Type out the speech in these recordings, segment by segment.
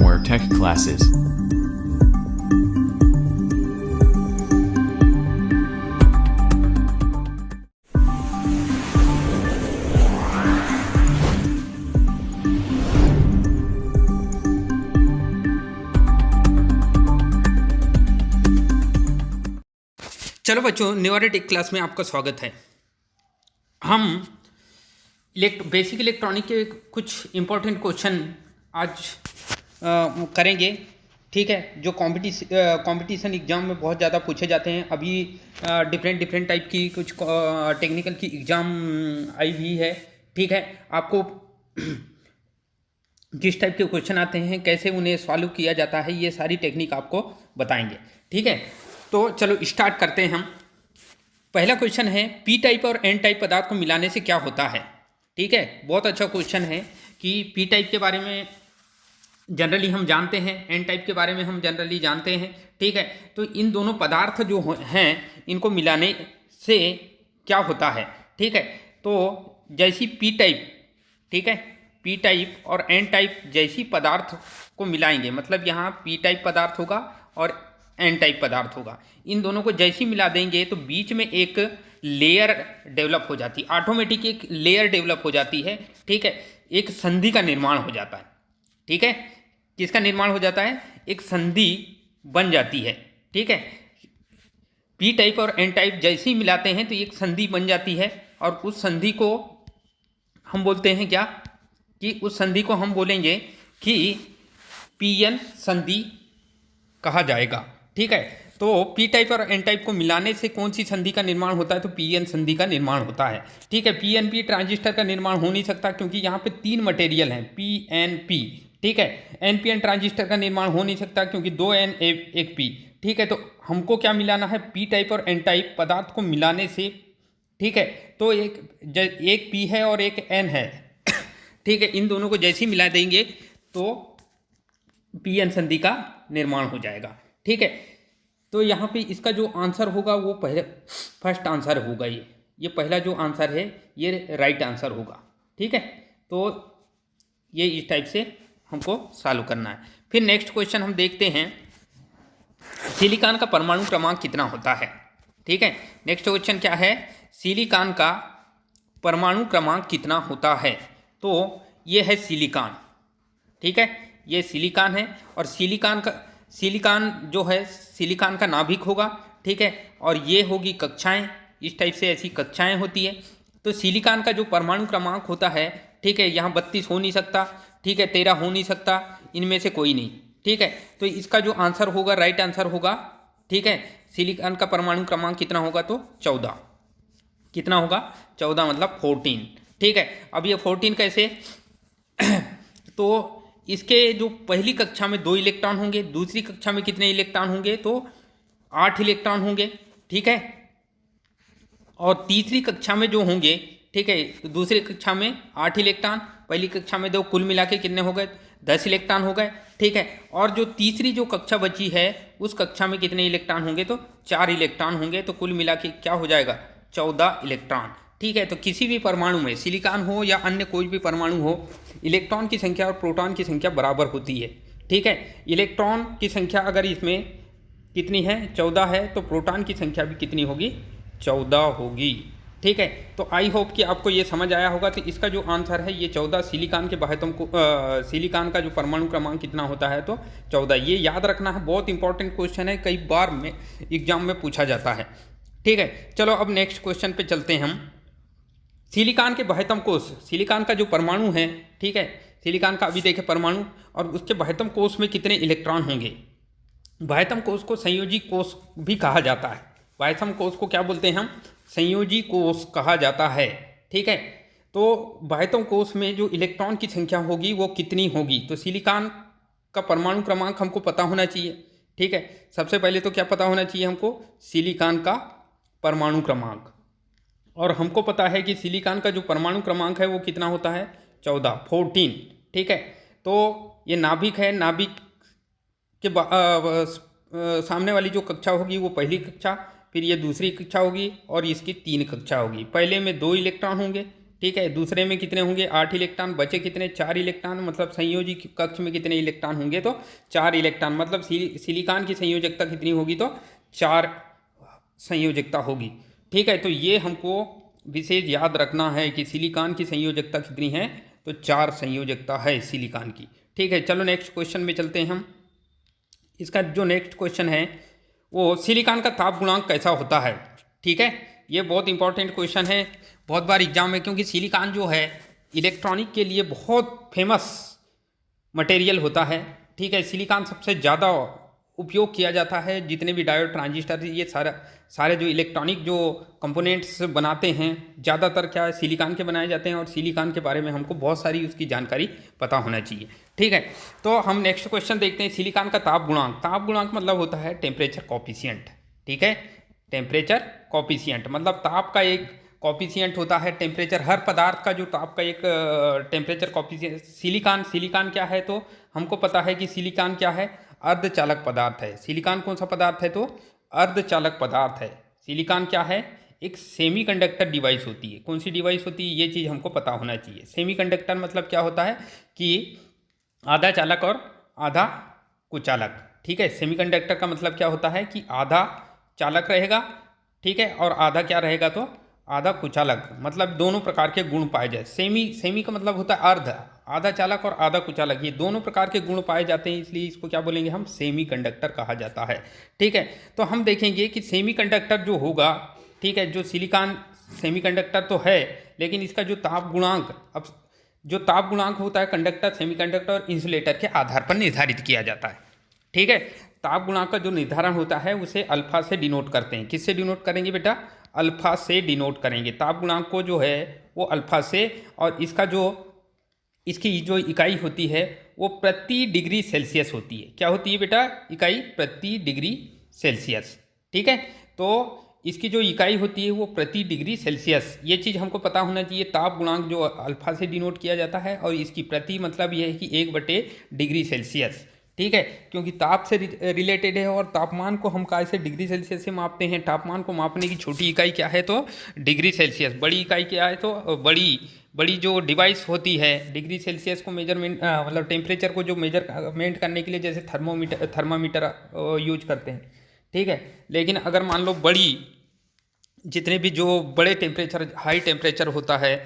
more tech classes. चलो बच्चों, pneumatic class में आपका स्वागत है। हम बेसिक इलेक्ट्रॉनिक के कुछ इम्पोर्टेंट क्वेश्चन आज करेंगे। ठीक है, जो कंपटीशन एग्ज़ाम में बहुत ज़्यादा पूछे जाते हैं। अभी डिफरेंट टाइप की कुछ टेक्निकल की एग्ज़ाम आई हुई है। ठीक है, आपको किस टाइप के क्वेश्चन आते हैं, कैसे उन्हें सॉल्व किया जाता है, ये सारी टेक्निक आपको बताएंगे। ठीक है, तो चलो स्टार्ट करते हैं हम। पहला क्वेश्चन है, पी टाइप और एन टाइप पदार्थ को मिलाने से क्या होता है। ठीक है, बहुत अच्छा क्वेश्चन है कि पी टाइप के बारे में जनरली हम जानते हैं, एन टाइप के बारे में हम जनरली जानते हैं। ठीक है, तो इन दोनों पदार्थ जो हैं इनको मिलाने से क्या होता है। ठीक है, तो जैसी पी टाइप, ठीक है, पी टाइप और एन टाइप जैसी पदार्थ को मिलाएंगे, मतलब यहाँ पी टाइप पदार्थ होगा और एन टाइप पदार्थ होगा। इन दोनों को जैसे ही मिला देंगे तो बीच में एक लेयर डेवलप हो जाती है, ऑटोमेटिक एक लेयर डेवलप हो जाती है। ठीक है, एक संधि का निर्माण हो जाता है। ठीक है, किसका निर्माण हो जाता है, एक संधि बन जाती है। ठीक है, पी टाइप और एन टाइप जैसे ही मिलाते हैं तो एक संधि बन जाती है और उस संधि को हम बोलते हैं क्या, कि उस संधि को हम बोलेंगे कि पी एन संधि कहा जाएगा। ठीक है, तो पी टाइप और एन टाइप को मिलाने से कौन सी संधि का निर्माण होता है, तो पी एन संधि का निर्माण होता है। ठीक है, पी एन पी ट्रांजिस्टर का निर्माण हो नहीं सकता क्योंकि यहाँ पे तीन मटेरियल हैं, पी एन पी। ठीक है, एन पी एन ट्रांजिस्टर का निर्माण हो नहीं सकता क्योंकि दो एन एक पी। ठीक है, तो हमको क्या मिलाना है, पी टाइप और एन टाइप पदार्थ को मिलाने से। ठीक है, तो एक पी है और एक एन है। ठीक है, इन दोनों को जैसे ही मिला देंगे तो पी एन संधि का निर्माण हो जाएगा। ठीक है, तो यहाँ पे इसका जो आंसर होगा वो फर्स्ट आंसर होगा। ये पहला जो आंसर है ये राइट आंसर होगा। ठीक है, तो ये इस टाइप से हमको सॉल्व करना है। फिर नेक्स्ट क्वेश्चन हम देखते हैं, सिलिकॉन का परमाणु क्रमांक कितना होता है। ठीक है, नेक्स्ट क्वेश्चन क्या है, सिलिकॉन का परमाणु क्रमांक कितना होता है। तो ये है सिलिकॉन। ठीक है, ये सिलिकॉन है और सिलिकॉन जो है, सिलिकॉन का नाभिक होगा। ठीक है, और ये होगी कक्षाएं, इस टाइप से ऐसी कक्षाएं होती है। तो सिलिकॉन का जो परमाणु क्रमांक होता है, ठीक है, यहाँ 32 हो नहीं सकता, ठीक है, 13 हो नहीं सकता, इनमें से कोई नहीं। ठीक है, तो इसका जो आंसर होगा, राइट आंसर होगा। ठीक है, सिलिकॉन का परमाणु क्रमांक कितना होगा, तो 14। कितना होगा, 14 मतलब 14। ठीक है, अब ये 14 कैसे तो इसके जो पहली कक्षा में 2 इलेक्ट्रॉन होंगे, दूसरी कक्षा में कितने इलेक्ट्रॉन होंगे, तो 8 इलेक्ट्रॉन होंगे। ठीक है, और तीसरी कक्षा में जो होंगे, ठीक है, तो दूसरी कक्षा में 8 इलेक्ट्रॉन, पहली कक्षा में 2, कुल मिला के कितने हो गए, 10 इलेक्ट्रॉन हो गए। ठीक है, और जो तीसरी जो कक्षा बची है उस कक्षा में कितने इलेक्ट्रॉन होंगे, तो 4 इलेक्ट्रॉन होंगे। तो कुल मिला के क्या हो जाएगा, 14 इलेक्ट्रॉन। ठीक है, तो किसी भी परमाणु में, सिलिकॉन हो या अन्य कोई भी परमाणु हो, इलेक्ट्रॉन की संख्या और प्रोटॉन की संख्या बराबर होती है। ठीक है, इलेक्ट्रॉन की संख्या अगर इसमें कितनी है, 14 है, तो प्रोटॉन की संख्या भी कितनी होगी, 14 होगी। ठीक है, तो आई होप कि आपको ये समझ आया होगा। तो इसका जो आंसर है ये 14, सिलिकॉन के बाह्यतम को सिलिकॉन का जो परमाणु क्रमांक कितना होता है, तो 14। ये याद रखना है, बहुत इंपॉर्टेंट क्वेश्चन है, कई बार में एग्जाम में पूछा जाता है। ठीक है, चलो अब नेक्स्ट क्वेश्चन पे चलते हैं हम। सिलिकॉन के बाह्यतम कोश, सिलिकॉन का जो परमाणु है, ठीक है, सिलिकॉन का अभी देखें परमाणु, और उसके बाह्यतम कोश में कितने इलेक्ट्रॉन होंगे। बाह्यतम कोश को संयोजी कोश भी कहा जाता है। बाह्यतम कोश को क्या बोलते हैं हम, संयोजी कोश कहा जाता है। ठीक है, तो बाह्यतम कोश में जो इलेक्ट्रॉन की संख्या होगी वो कितनी होगी, तो सिलिकॉन का परमाणु क्रमांक हमको पता होना चाहिए। ठीक है, सबसे पहले तो क्या पता होना चाहिए हमको, सिलिकॉन का परमाणु क्रमांक, और हमको पता है कि सिलिकॉन का जो परमाणु क्रमांक है वो कितना होता है, 14। ठीक है, तो ये नाभिक है, नाभिक के सामने वाली जो कक्षा होगी वो पहली कक्षा, फिर ये दूसरी कक्षा होगी और इसकी 3 कक्षा होगी। पहले में 2 इलेक्ट्रॉन होंगे, ठीक है। दूसरे में कितने होंगे 8 इलेक्ट्रॉन, बचे कितने 4 इलेक्ट्रॉन, मतलब संयोजी कक्ष में कितने इलेक्ट्रॉन होंगे तो 4 इलेक्ट्रॉन, मतलब सिलिकॉन की संयोजकता कितनी होगी तो 4 संयोजकता होगी। ठीक है, तो ये हमको विशेष याद रखना है कि सिलिकॉन की संयोजकता कितनी है तो 4 संयोजकता है सिलिकॉन की। ठीक है, चलो नेक्स्ट क्वेश्चन में चलते हैं हम। इसका जो नेक्स्ट क्वेश्चन है वो सिलिकॉन का ताप गुणांक कैसा होता है। ठीक है, ये बहुत इंपॉर्टेंट क्वेश्चन है, बहुत बार एग्जाम में, क्योंकि सिलिकॉन जो है इलेक्ट्रॉनिक के लिए बहुत फेमस मटेरियल होता है। ठीक है, सिलिकॉन सबसे ज़्यादा उपयोग किया जाता है, जितने भी डायोड ट्रांजिस्टर ये सारे जो इलेक्ट्रॉनिक जो कंपोनेंट्स बनाते हैं ज़्यादातर क्या है सिलिकॉन के बनाए जाते हैं, और सिलिकॉन के बारे में हमको बहुत सारी उसकी जानकारी पता होना चाहिए। ठीक है, तो हम नेक्स्ट क्वेश्चन देखते हैं। सिलिकॉन का ताप गुणांक, ताप गुणांक मतलब होता है टेम्परेचर कॉफिशिएंट। ठीक है, टेम्परेचर कॉफिशिएंट मतलब ताप का एक कॉफिशिएंट होता है। टेम्परेचर, हर पदार्थ का जो ताप का एक टेम्परेचर कॉफिशिएंट। सिलिकॉन क्या है तो हमको पता है कि सिलिकॉन क्या है, अर्धचालक पदार्थ है। सिलिकॉन कौन सा पदार्थ है तो अर्धचालक पदार्थ है। सिलिकॉन क्या है, एक सेमीकंडक्टर डिवाइस होती है। कौन सी डिवाइस होती है ये चीज़ हमको पता होना चाहिए। सेमीकंडक्टर मतलब क्या होता है कि आधा चालक और आधा कुचालक। ठीक है, सेमीकंडक्टर का मतलब क्या होता है कि आधा चालक रहेगा, ठीक है, और आधा क्या रहेगा तो आधा कुचालक, मतलब दोनों प्रकार के गुण पाए जाए। सेमी का मतलब होता है अर्ध, आधा चालक और आधा कुचालक, ये दोनों प्रकार के गुण पाए जाते हैं, इसलिए इसको क्या बोलेंगे हम, सेमीकंडक्टर कहा जाता है। ठीक है, तो हम देखेंगे कि सेमीकंडक्टर जो होगा, ठीक है, जो सिलिकॉन सेमीकंडक्टर तो है, लेकिन इसका जो ताप गुणांक, अब जो ताप गुणांक होता है कंडक्टर, सेमीकंडक्टर और इंसुलेटर के आधार पर निर्धारित किया जाता है। ठीक है, ताप गुणांक का जो निर्धारण होता है उसे अल्फा से डिनोट करते हैं। किससे डिनोट करेंगे बेटा, अल्फा से डिनोट करेंगे ताप गुणांक को, जो है वो अल्फा से, और इसकी जो इकाई होती है वो प्रति डिग्री सेल्सियस होती है। क्या होती है बेटा, इकाई प्रति डिग्री सेल्सियस। ठीक है, तो इसकी जो इकाई होती है वो प्रति डिग्री सेल्सियस, ये चीज़ हमको पता होना चाहिए। ताप गुणांक जो अल्फा से डिनोट किया जाता है, और इसकी प्रति मतलब ये है कि 1/डिग्री सेल्सियस। ठीक है, क्योंकि ताप से रिलेटेड है, और तापमान को हम कैसे डिग्री सेल्सियस से मापते हैं। तापमान को मापने की छोटी इकाई क्या है तो डिग्री सेल्सियस, बड़ी इकाई क्या है तो बड़ी जो डिवाइस होती है डिग्री सेल्सियस को मेजरमेंट, मतलब टेम्परेचर को जो मेजरमेंट करने के लिए जैसे थर्मामीटर यूज करते हैं। ठीक है, लेकिन अगर मान लो जितने भी जो बड़े टेम्परेचर, हाई टेम्परेचर होता है,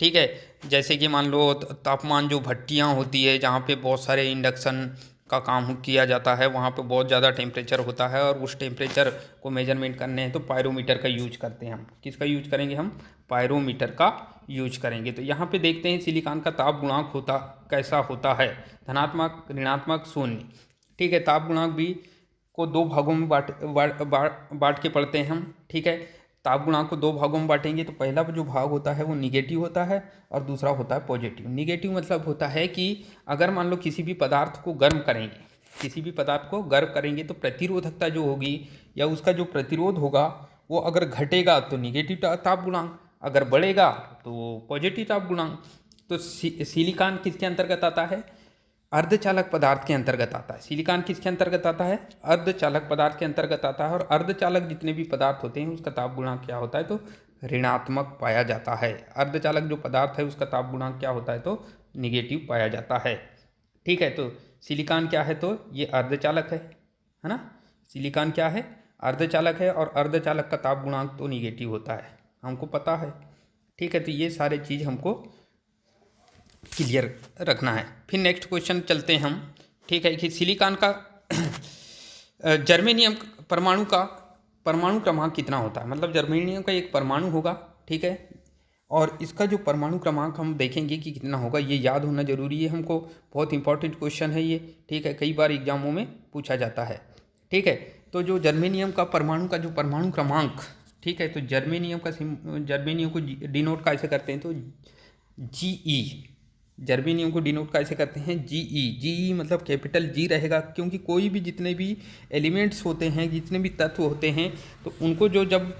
ठीक है, जैसे कि मान लो तापमान जो भट्टियाँ होती है जहाँ पे बहुत सारे इंडक्शन का काम किया जाता है, वहाँ पे बहुत ज़्यादा टेम्परेचर होता है, और उस टेम्परेचर को मेजरमेंट करने हैं तो पायरोमीटर का यूज करते हैं हम। किसका यूज करेंगे हम, पायरोमीटर का यूज करेंगे। तो यहाँ पे देखते हैं सिलिकॉन का ताप गुणांक कैसा होता है, धनात्मक, ऋणात्मक, शून्य। ठीक है, ताप गुणांक भी को 2 भागों में बांट के पढ़ते हैं हम। ठीक है, ताप गुणांक को 2 भागों में बांटेंगे, तो पहला जो भाग होता है वो निगेटिव होता है, और दूसरा होता है पॉजिटिव। निगेटिव मतलब होता है कि अगर मान लो किसी भी पदार्थ को गर्म करेंगे, तो प्रतिरोधकता जो होगी या उसका जो प्रतिरोध होगा वो अगर घटेगा तो निगेटिव ताप गुणांक, अगर बढ़ेगा तो पॉजिटिव ताप गुणांक। तो सिलिकॉन किसके अंतर्गत आता है, अर्धचालक पदार्थ के अंतर्गत आता है। सिलिकॉन किसके अंतर्गत आता है, अर्धचालक पदार्थ के अंतर्गत आता है, और अर्धचालक जितने भी पदार्थ होते हैं उसका ताप गुणांक क्या होता है तो ऋणात्मक पाया जाता है। अर्धचालक जो पदार्थ है उसका ताप गुणांक क्या होता है तो निगेटिव पाया जाता है। ठीक है, तो सिलिकॉन क्या है तो ये अर्धचालक है ना, सिलिकॉन क्या है, अर्धचालक है, और अर्धचालक का ताप गुणांक तो निगेटिव होता है, हमको पता है। ठीक है, तो ये सारे चीज़ हमको क्लियर रखना है। फिर नेक्स्ट क्वेश्चन चलते हैं हम। ठीक है, कि सिलिकॉन का जर्मेनियम परमाणु क्रमांक कितना होता है, मतलब जर्मेनियम का एक परमाणु होगा। ठीक है, और इसका जो परमाणु क्रमांक हम देखेंगे कि कितना होगा, ये याद होना जरूरी है हमको, बहुत इंपॉर्टेंट क्वेश्चन है ये। ठीक है, कई बार एग्जामों में पूछा जाता है। ठीक है, तो जो जर्मेनियम का परमाणु क्रमांक, ठीक है, तो जर्मेनियम को डिनोट कैसे करते हैं तो GE, जर्मेनियम को डिनोट कैसे करते हैं GE मतलब कैपिटल G रहेगा, क्योंकि कोई भी जितने भी एलिमेंट्स होते हैं, जितने भी तत्व होते हैं, तो उनको जब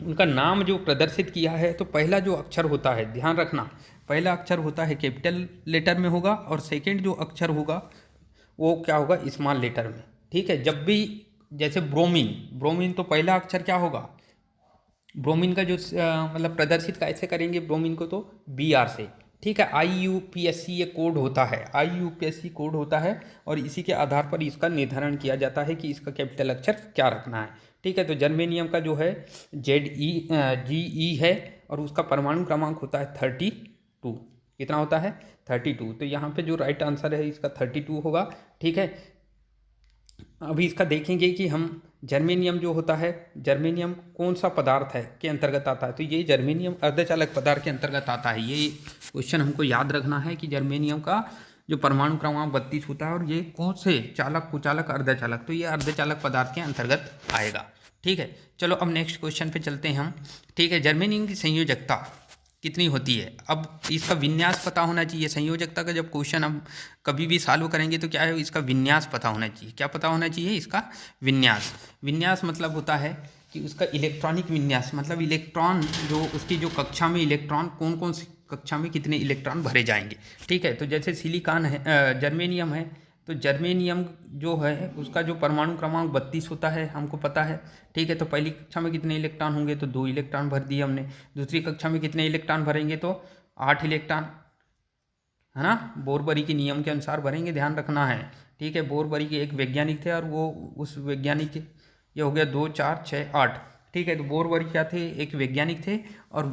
उनका नाम जो प्रदर्शित किया है तो पहला जो अक्षर होता है, ध्यान रखना, पहला अक्षर होता है कैपिटल लेटर में होगा, और सेकंड जो अक्षर होगा वो क्या होगा, स्मॉल लेटर में। ठीक है, जब भी जैसे ब्रोमीन तो पहला अक्षर क्या होगा ब्रोमीन का जो मतलब प्रदर्शित कैसे करेंगे ब्रोमीन को, तो Br से, ठीक है। IUPAC ये कोड होता है, IUPAC कोड होता है और इसी के आधार पर इसका निर्धारण किया जाता है कि इसका कैपिटल अक्षर क्या रखना है, ठीक है। तो जर्मेनियम का जो है GE है और उसका परमाणु क्रमांक होता है 32। कितना होता है? 32। तो यहाँ पे जो राइट आंसर है इसका 32 होगा, ठीक है। अभी इसका देखेंगे कि हम जर्मेनियम जो होता है, जर्मेनियम कौन सा पदार्थ है के अंतर्गत आता है, तो ये जर्मेनियम अर्धचालक पदार्थ के अंतर्गत आता है। ये क्वेश्चन हमको याद रखना है कि जर्मेनियम का जो परमाणु क्रमांक 32 होता है और ये कौन से चालक, कुचालक, अर्धचालक, तो ये अर्धचालक पदार्थ के अंतर्गत आएगा, ठीक है। चलो अब नेक्स्ट क्वेश्चन पे चलते हैं हम, ठीक है। जर्मेनियम की संयोजकता कितनी होती है? अब इसका विन्यास पता होना चाहिए। संयोजकता का जब क्वेश्चन हम कभी भी सॉल्व करेंगे तो क्या है, इसका विन्यास पता होना चाहिए। क्या पता होना चाहिए? इसका विन्यास। विन्यास मतलब होता है कि उसका इलेक्ट्रॉनिक विन्यास, मतलब इलेक्ट्रॉन जो उसकी जो कक्षा में इलेक्ट्रॉन कौन कौन सी कक्षा में कितने इलेक्ट्रॉन भरे जाएंगे, ठीक है। तो जैसे सिलिकॉन है, जर्मेनियम है, तो जर्मेनियम जो है उसका जो परमाणु क्रमांक 32 होता है, हमको पता है, ठीक है। तो पहली कक्षा में कितने इलेक्ट्रॉन होंगे, तो 2 इलेक्ट्रॉन भर दिए हमने। दूसरी कक्षा में कितने इलेक्ट्रॉन भरेंगे, तो 8 इलेक्ट्रॉन, है ना, बोरबरी के नियम के अनुसार भरेंगे, ध्यान रखना है, ठीक है। बोरबरी के एक वैज्ञानिक थे और वो उस वैज्ञानिक, ये हो गया 2 4 6 8, ठीक है। तो बोरबरी क्या थे, एक वैज्ञानिक थे और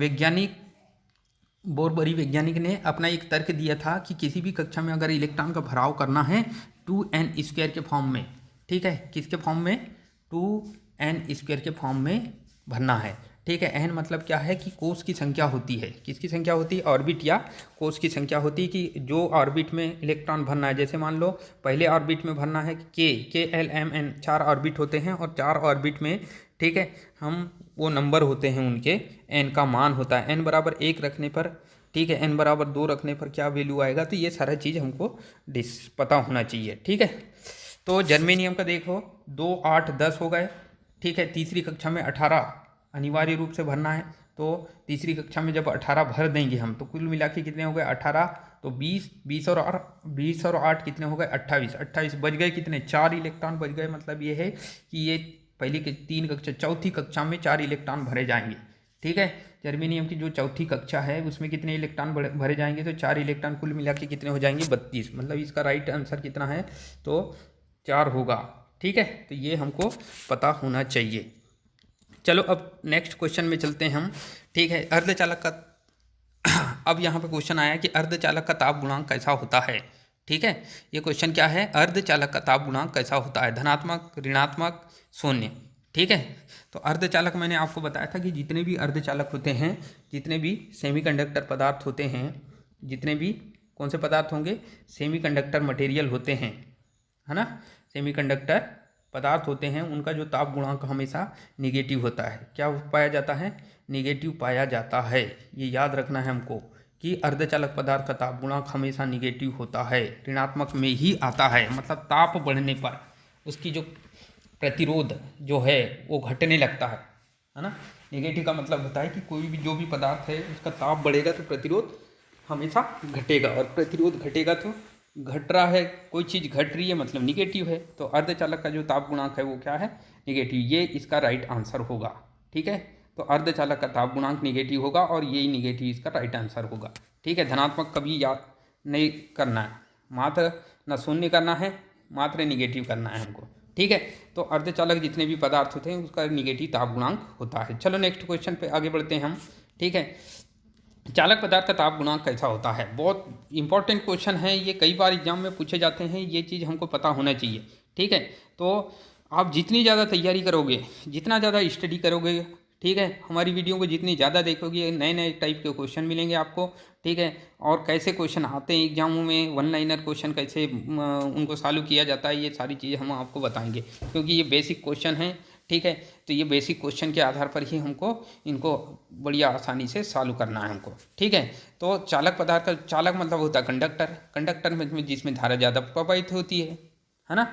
बोरबरी वैज्ञानिक ने अपना एक तर्क दिया था कि किसी भी कक्षा में अगर इलेक्ट्रॉन का भराव करना है 2n² के फॉर्म में, ठीक है। किसके फॉर्म में? 2n² के फॉर्म में भरना है, ठीक है। n मतलब क्या है कि कोष की संख्या होती है। किसकी संख्या होती है? ऑर्बिट या कोष की संख्या होती है कि जो ऑर्बिट में इलेक्ट्रॉन भरना है। जैसे मान लो पहले ऑर्बिट में भरना है KLMN, 4 ऑर्बिट होते हैं और 4 ऑर्बिट में, ठीक है, हम वो नंबर होते हैं उनके, n का मान होता है। n बराबर 1 रखने पर, ठीक है, n बराबर 2 रखने पर क्या वैल्यू आएगा, तो ये सारा चीज़ हमको पता होना चाहिए, ठीक है। तो जर्मेनियम का देखो 2 8 10 हो गए, ठीक है। तीसरी कक्षा में 18 अनिवार्य रूप से भरना है, तो तीसरी कक्षा में जब 18 भर देंगे हम, तो कुल मिला के कितने हो गए 18, तो 20 और 8 कितने हो गए 28 बच गए कितने, 4 इलेक्ट्रॉन बच गए। मतलब ये है कि ये पहली के 3 कक्षा, चौथी कक्षा में 4 इलेक्ट्रॉन भरे जाएंगे, ठीक है। जर्मेनियम की जो चौथी कक्षा है उसमें कितने इलेक्ट्रॉन भरे जाएंगे, तो 4 इलेक्ट्रॉन, कुल मिला के कितने हो जाएंगे 32। मतलब इसका राइट आंसर कितना है, तो 4 होगा, ठीक है। तो ये हमको पता होना चाहिए। चलो अब नेक्स्ट क्वेश्चन में चलते हैं हम, ठीक है। अर्धचालक का अब यहाँ पे क्वेश्चन आया कि अर्धचालक का ताप गुणांक कैसा होता है, ठीक है। ये क्वेश्चन क्या है, अर्धचालक का ताप गुणांक कैसा होता है, धनात्मक, ऋणात्मक, शून्य, ठीक है। तो अर्धचालक मैंने आपको बताया था कि जितने भी अर्धचालक होते हैं, जितने भी सेमीकंडक्टर पदार्थ होते हैं, जितने भी कौन से पदार्थ होंगे, सेमीकंडक्टर मटेरियल होते हैं, है ना, सेमीकंडक्टर पदार्थ होते हैं, उनका जो ताप गुणांक हमेशा निगेटिव होता है। क्या पाया जाता है? निगेटिव पाया जाता है। ये याद रखना है हमको कि अर्धचालक पदार्थ का ताप गुणांक हमेशा निगेटिव होता है, ऋणात्मक में ही आता है। मतलब ताप बढ़ने पर उसकी जो प्रतिरोध जो है वो घटने लगता है ना। निगेटिव का मतलब होता है कि कोई भी जो भी पदार्थ है उसका ताप बढ़ेगा तो प्रतिरोध हमेशा घटेगा, और प्रतिरोध घटेगा तो घट रहा है, कोई चीज़ घट रही है मतलब निगेटिव है। तो अर्धचालक का जो ताप गुणांक है वो क्या है? निगेटिव। ये इसका राइट आंसर होगा, ठीक है। तो अर्धचालक का ताप गुणांक निगेटिव होगा और यही निगेटिव इसका राइट आंसर होगा, ठीक है। धनात्मक कभी याद नहीं करना है, मात्र न शून्य करना है, मात्र निगेटिव करना है हमको, ठीक है। तो अर्धचालक जितने भी पदार्थ होते हैं उसका निगेटिव ताप गुणांक होता है। चलो नेक्स्ट क्वेश्चन पे आगे बढ़ते हैं हम, ठीक है। चालक पदार्थ का ताप गुणांक कैसा होता है? बहुत इंपॉर्टेंट क्वेश्चन है ये, कई बार एग्जाम में पूछे जाते हैं, ये चीज़ हमको पता होना चाहिए, ठीक है। तो आप जितनी ज़्यादा तैयारी करोगे, जितना ज़्यादा स्टडी करोगे, ठीक है, हमारी वीडियो को जितनी ज़्यादा देखोगे, नए नए टाइप के क्वेश्चन मिलेंगे आपको, ठीक है। और कैसे क्वेश्चन आते हैं एग्जामों में, वन लाइनर क्वेश्चन कैसे उनको सॉल्व किया जाता है, ये सारी चीज़ें हम आपको बताएंगे, क्योंकि ये बेसिक क्वेश्चन है, ठीक है। तो ये बेसिक क्वेश्चन के आधार पर ही हमको इनको बढ़िया आसानी से सॉल्व करना है हमको, ठीक है। तो चालक पदार्थ का, चालक मतलब होता है कंडक्टर, कंडक्टर में जिसमें धारा ज़्यादा प्रवाहित होती है ना।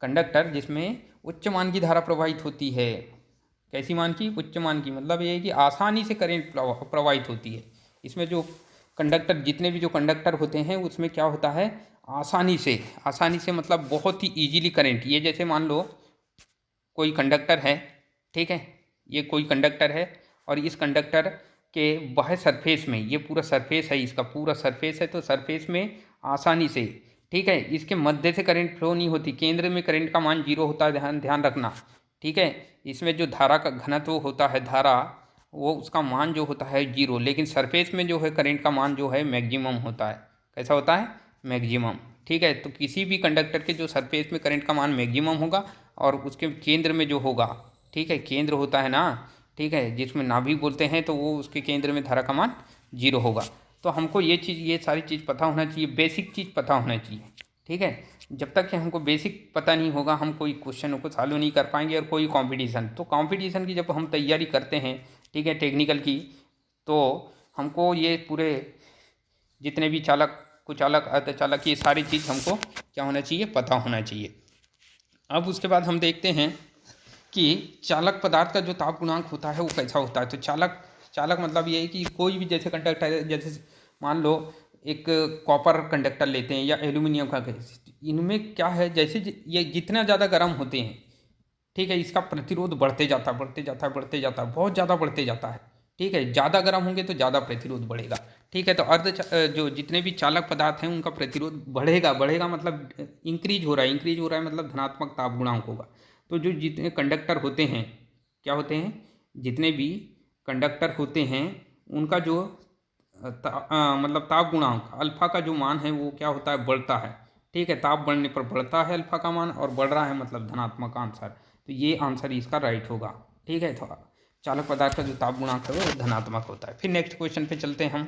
कंडक्टर जिसमें उच्च मान की धारा प्रवाहित होती है। कैसी मान की? उच्च मान की। मतलब ये है कि आसानी से करंट प्रवाहित होती है। इसमें जो कंडक्टर, जितने भी जो कंडक्टर होते हैं उसमें क्या होता है, आसानी से मतलब बहुत ही ईजीली करंट, ये जैसे मान लो कोई कंडक्टर है, ठीक है, ये कोई कंडक्टर है और इस कंडक्टर के बाह्य सरफेस में, ये पूरा सरफेस है, इसका पूरा सरफेस है, तो सरफेस में आसानी से, ठीक है, इसके मध्य से करंट फ्लो नहीं होती, केंद्र में करंट का मान 0 होता है, ध्यान ध्यान रखना, ठीक है। इसमें जो धारा का घनत्व होता है, धारा वो उसका मान जो होता है 0, लेकिन सरफेस में जो है करंट का मान जो है मैक्सिमम होता है। कैसा होता है? मैक्सिमम, ठीक है। तो किसी भी कंडक्टर के जो सरफेस में करंट का मान मैक्सिमम होगा और उसके केंद्र में जो होगा, ठीक है, केंद्र होता है ना, ठीक है, जिसमें नाभिक बोलते हैं, तो वो उसके केंद्र में धारा का मान 0 होगा। तो हमको ये चीज़, ये सारी चीज़ पता होना चाहिए, बेसिक चीज़ पता होना चाहिए, ठीक है। जब तक कि हमको बेसिक पता नहीं होगा, हम कोई क्वेश्चन को सॉल्व नहीं कर पाएंगे। और कोई कंपटीशन, तो कंपटीशन की जब हम तैयारी करते हैं, ठीक है, टेक्निकल की, तो हमको ये पूरे जितने भी चालक, कुचालक, अर्धचालक, ये सारी चीज़ हमको क्या होना चाहिए? पता होना चाहिए। अब उसके बाद हम देखते हैं कि चालक पदार्थ का जो ताप गुणांक होता है वो कैसा होता है। तो चालक मतलब ये है कि कोई भी जैसे कंडक्टर है, जैसे मान लो एक कॉपर कंडक्टर लेते हैं या एल्यूमिनियम का, इनमें क्या है, जैसे ये जितना ज़्यादा गर्म होते हैं, ठीक है, इसका प्रतिरोध बढ़ते जाता है, बढ़ते जाता है, बढ़ते जाता है, बहुत ज़्यादा बढ़ते जाता है, ठीक है। ज़्यादा गर्म होंगे तो ज़्यादा प्रतिरोध बढ़ेगा, ठीक है। तो जो जितने भी चालक पदार्थ हैं उनका प्रतिरोध बढ़ेगा मतलब इंक्रीज हो रहा है मतलब धनात्मक ताप गुणांक होगा। तो जो जितने कंडक्टर होते हैं, क्या होते हैं, जितने भी कंडक्टर होते हैं उनका जो मतलब ताप गुणांक अल्फा का जो मान है वो क्या होता है? बढ़ता है, ठीक है। ताप बढ़ने पर बढ़ता है अल्फा का मान, और बढ़ रहा है मतलब धनात्मक आंसर। तो ये आंसर इसका राइट होगा, ठीक है। तो चालक पदार्थ का जो ताप गुणांक है वो धनात्मक होता है। फिर नेक्स्ट क्वेश्चन पे चलते हैं हम।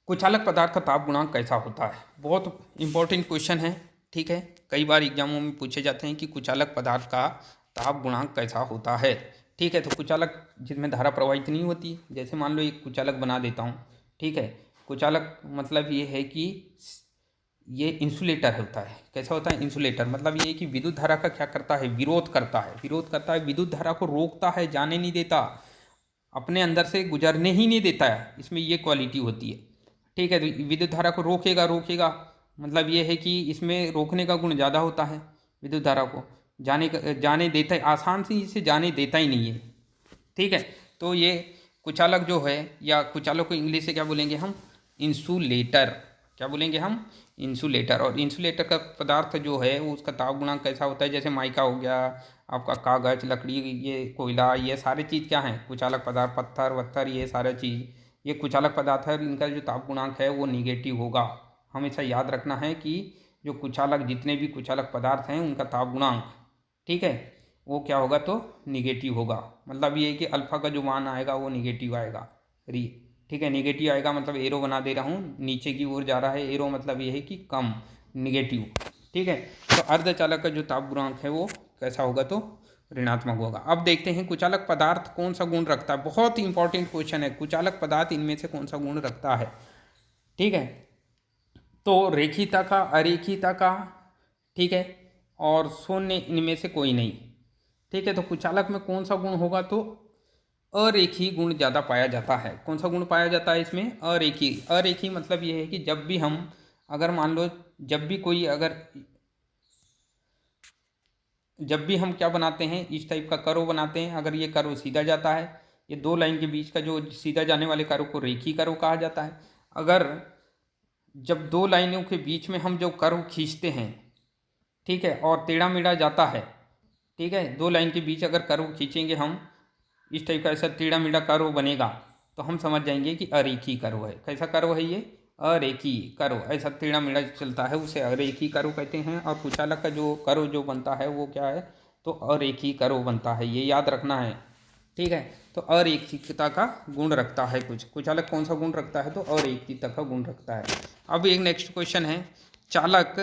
कुचालक पदार्थ का ताप गुणांक कैसा होता है? बहुत इंपॉर्टेंट क्वेश्चन है, ठीक है। कई बार एग्जामों में पूछे जाते हैं कि कुचालक पदार्थ का ताप गुणांक कैसा होता है, ठीक है। तो कुचालक जिसमें धारा प्रवाहित नहीं होती, जैसे मान लो एक कुचालक बना देता हूँ, ठीक है। कुचालक मतलब ये है कि ये इंसुलेटर होता है। कैसा होता है? इंसुलेटर मतलब ये है कि विद्युत धारा का क्या करता है? विरोध करता है, विद्युत धारा को रोकता है, जाने नहीं देता, अपने अंदर से गुजरने ही नहीं देता है, इसमें ये क्वालिटी होती है, ठीक है। तो विद्युत धारा को रोकेगा मतलब ये है कि इसमें रोकने का गुण ज़्यादा होता है, विद्युत धारा को जाने देता है, आसान से इसे जाने देता ही नहीं है, ठीक है। तो ये कुचालक जो है, या कुचालक को इंग्लिश से क्या बोलेंगे हम? इंसुलेटर। क्या बोलेंगे हम? इंसुलेटर। और इंसुलेटर का पदार्थ जो है वो उसका ताप गुणांक कैसा होता है? जैसे माइका हो गया, आपका कागज, लकड़ी, ये कोयला, ये सारे चीज़ क्या हैं? कुचालक पदार्थ, पत्थर वत्थर, ये सारे चीज़ ये कुचालक पदार्थ है। इनका जो ताप गुणांक है वो निगेटिव होगा। हमेशा याद रखना है कि जो कुचालक, जितने भी कुचालक पदार्थ हैं उनका ताप गुणांक, ठीक है, वो क्या होगा? तो निगेटिव होगा। मतलब ये है कि अल्फा का जो मान आएगा वो निगेटिव आएगा, ठीक है। निगेटिव आएगा मतलब एरो बना दे रहा हूँ, नीचे की ओर जा रहा है एरो, मतलब ये है कि कम, निगेटिव, ठीक है। तो अर्धचालक का जो ताप गुणांक है वो कैसा होगा? तो ऋणात्मक होगा। अब देखते हैं कुचालक पदार्थ कौन सा गुण रखता है। बहुत इंपॉर्टेंट क्वेश्चन है, कुचालक पदार्थ इनमें से कौन सा गुण रखता है, ठीक है। तो रेखीयता का, अरेखीयता का, ठीक है, और शून्य, इनमें से कोई नहीं, ठीक है। तो कुचालक में कौन सा गुण होगा? तो अरेखीय गुण ज़्यादा पाया जाता है। कौन सा गुण पाया जाता है इसमें? अरेखीय मतलब ये है कि जब भी हम, अगर मान लो जब भी हम क्या बनाते हैं, इस टाइप का कर्व बनाते हैं, अगर ये कर्व सीधा जाता है, ये दो लाइन के बीच का जो सीधा जाने वाले कर्व को रेखीय कर्व कहा जाता है। अगर जब दो लाइनों के बीच में हम जो कर्व खींचते हैं, ठीक है, और टेढ़ा मेढ़ा जाता है, ठीक है, दो लाइन के बीच अगर कर्व खींचेंगे हम, इस टाइप का ऐसा टेढ़ा मेढ़ा कर्व बनेगा, तो हम समझ जाएंगे कि अरेखीय कर्व है। कैसा कर्व है ये? अरेखीय कर्व। ऐसा टेढ़ा मेढ़ा चलता है उसे अरेखीय कर्व कहते हैं। और कुचालक का जो कर्व जो बनता है वो क्या है? तो अरेखीय कर्व बनता है, ये याद रखना है, ठीक है। तो अरेखीयता का गुण रखता है कुचालक कौन सा गुण रखता है? तो अरेखीयता का गुण रखता है। अब एक नेक्स्ट क्वेश्चन है, चालक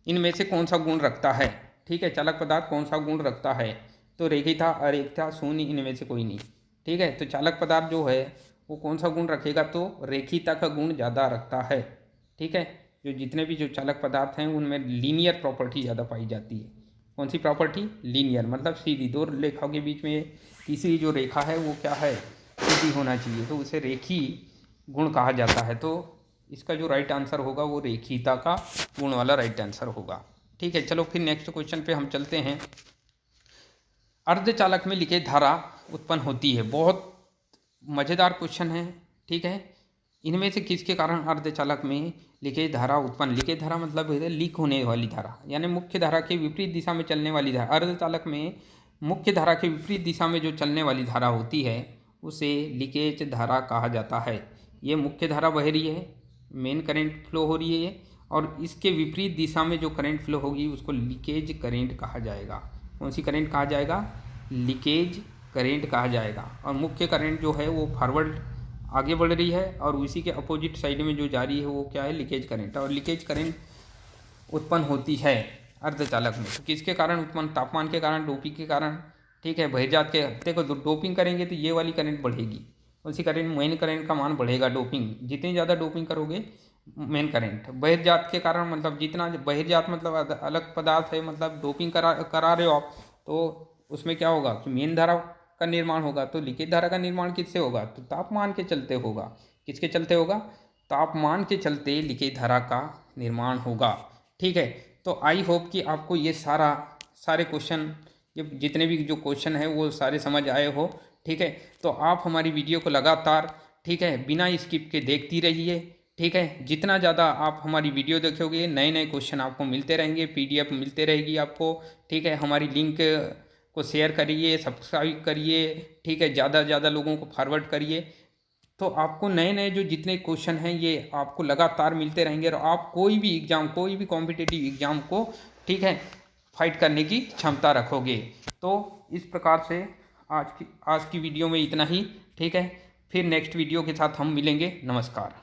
इनमें से कौन सा गुण रखता है, ठीक है। चालक पदार्थ कौन सा गुण रखता है? तो रेखीयता, अरेखीयता, शून्य, इनमें से कोई नहीं, ठीक है। तो चालक पदार्थ जो है वो कौन सा गुण रखेगा? तो रेखीयता का गुण ज़्यादा रखता है, ठीक है। जो जितने भी जो चालक पदार्थ हैं उनमें लीनियर प्रॉपर्टी ज़्यादा पाई जाती है। कौन सी प्रॉपर्टी? लीनियर, मतलब सीधी। दो रेखाओं के बीच में तीसरी जो रेखा है वो क्या है? सीधी होना चाहिए, तो उसे रेखीय गुण कहा जाता है। तो इसका जो राइट आंसर होगा वो रेखीयता का गुण वाला राइट आंसर होगा, ठीक है। चलो फिर नेक्स्ट क्वेश्चन पे हम चलते हैं। अर्धचालक में लीकेज धारा उत्पन्न होती है। बहुत मज़ेदार क्वेश्चन है, ठीक है। इनमें से किसके कारण अर्धचालक में लीकेज धारा उत्पन्न, लीकेज धारा मतलब है लीक होने वाली धारा, यानी मुख्य धारा के विपरीत दिशा में चलने वाली धारा। अर्धचालक में मुख्य धारा के विपरीत दिशा में जो चलने वाली धारा होती है उसे लीकेज धारा कहा जाता है। ये मुख्य धारा बह रही है, मेन करंट फ्लो हो रही है, और इसके विपरीत दिशा में जो करंट फ्लो होगी उसको लीकेज करंट कहा जाएगा। कौन सी करंट कहा जाएगा? लीकेज करंट कहा जाएगा। और मुख्य करंट जो है वो फॉरवर्ड आगे बढ़ रही है और उसी के अपोजिट साइड में जो जा रही है वो क्या है? Leakage current. और लीकेज करंट उत्पन्न होती है अर्धचालक में। तो किसके कारण उत्पन्न? तापमान के कारण, डोपिंग के कारण, ठीक है। बहिर्जात के हत्ते को डोपिंग करेंगे तो ये वाली करंट बढ़ेगी, उसी करंट मेन करंट का मान बढ़ेगा। डोपिंग जितनी ज़्यादा डोपिंग करोगे मेन करंट। बहिर्जात के कारण मतलब जितना बहिर्जात मतलब अलग पदार्थ है, मतलब डोपिंग करा रहे हो आप, तो उसमें क्या होगा कि मेन धारा का निर्माण होगा। तो लीकेज धारा का निर्माण किससे होगा? तो तापमान के चलते होगा। किसके चलते होगा? तापमान के चलते लीकेज धारा का निर्माण होगा, ठीक है। तो आई होप कि आपको ये सारे क्वेश्चन, ये जितने भी जो क्वेश्चन है वो सारे समझ आए हो, ठीक है। तो आप हमारी वीडियो को लगातार, ठीक है, बिना स्किप के देखती रहिए, ठीक है। जितना ज़्यादा आप हमारी वीडियो देखोगे नए नए क्वेश्चन आपको मिलते रहेंगे, PDF मिलते रहेगी आपको, ठीक है। हमारी लिंक को शेयर करिए, सब्सक्राइब करिए, ठीक है। ज़्यादा से ज़्यादा लोगों को फॉरवर्ड करिए, तो आपको नए नए जो जितने क्वेश्चन हैं ये आपको लगातार मिलते रहेंगे, और आप कोई भी एग्ज़ाम, कोई भी कॉम्पिटिटिव एग्ज़ाम को, ठीक है, फाइट करने की क्षमता रखोगे। तो इस प्रकार से आज की वीडियो में इतना ही, ठीक है। फिर नेक्स्ट वीडियो के साथ हम मिलेंगे। नमस्कार।